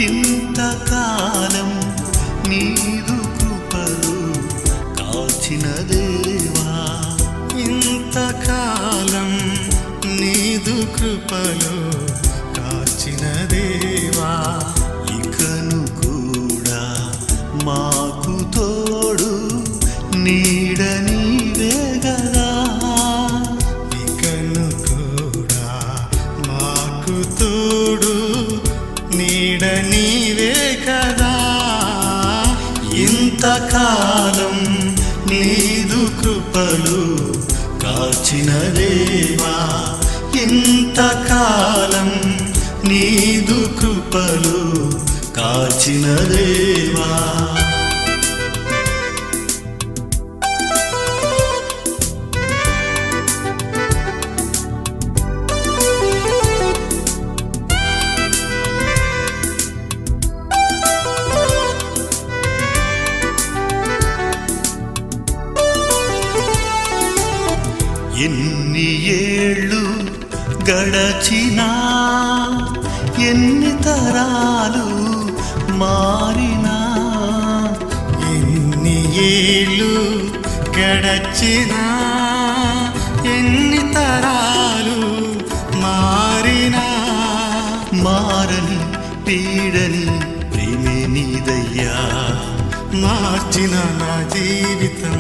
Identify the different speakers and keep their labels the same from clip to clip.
Speaker 1: ఇంతకాలం నీదు కృపలు కాచిన దేవా,
Speaker 2: ఇంతకాలం నీదు కృపలు కాచిన దేవా,
Speaker 1: ఇకను కూడా మాకు తోడు నీడ నీవే గదా,
Speaker 2: ఇకను కూడా మాకు తోడు నీడ నీవే కదా.
Speaker 1: ఇంతకాలం నీదు కృపలు కాచిన దేవా, ఇంతకాలం నీదు కృపలు కాచిన దేవా. ఎన్ని ఏళ్ళు గడచినా, ఎన్ని తరాలు మారినా,
Speaker 2: ఎన్ని ఏళ్ళు గడచినా, ఎన్ని తరాలు మారినా,
Speaker 1: మారని పీడని ప్రేమే నీదయ్యా,
Speaker 2: మార్చిన నా జీవితం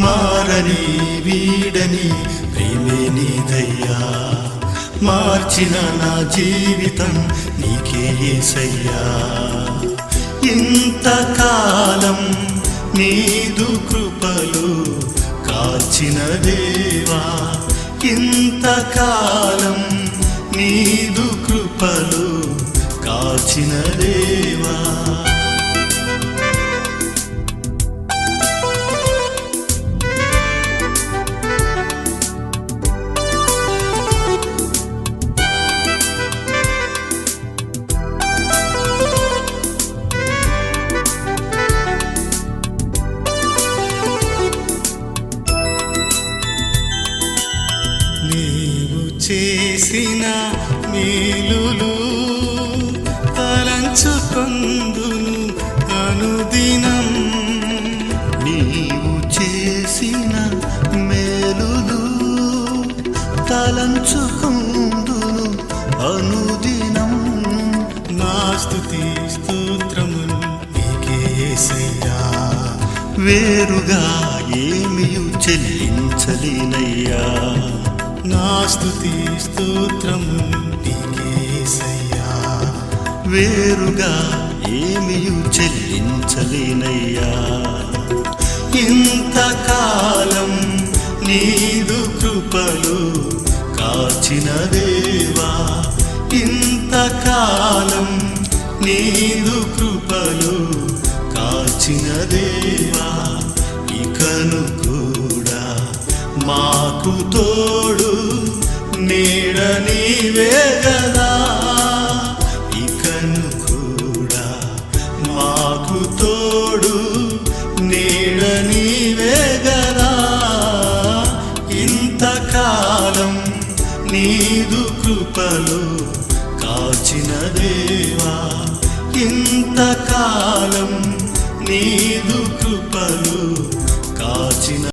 Speaker 1: మారని వీడని ప్రేమే నీదయ్యా, మార్చిన నా జీవితం నీకే యేసయ్యా. ఇంతకాలం నీదు కృపలు కాచిన దేవా, ఇంతకాలం నీదు కృపలు కాచిన దేవా.
Speaker 2: నీవు చేసిన మేలులు తలంచుకొందును అనుదినం,
Speaker 1: నీవు చేసిన మేలులు తలంచుకుందును అనుదినం,
Speaker 2: నా స్తుతి స్తోత్రములు నీకే యేసయ్యా,
Speaker 1: వేరుగా ఏమియు చెల్లించలేనయ్యా,
Speaker 2: నా స్తుతి స్తోత్రములు నీకే యేసయ్యా,
Speaker 1: వేరుగా ఏమియు చెల్లించలేనయ్యా. ఇంతకాలం నీదు కృపలు కాచిన దేవా, ఇంతకాలం నీదు కృపలు కాచిన దేవా, ఇకను కూడా మాకు తోడు నీడ నీవే గదా, ఇకను కూడా మాకు తోడు నీడ నీవే గదా. ఇంతకాలం నీదు కృపలు కాచిన దేవా, ఇంతకాలం నీదు కృపలు కాచిన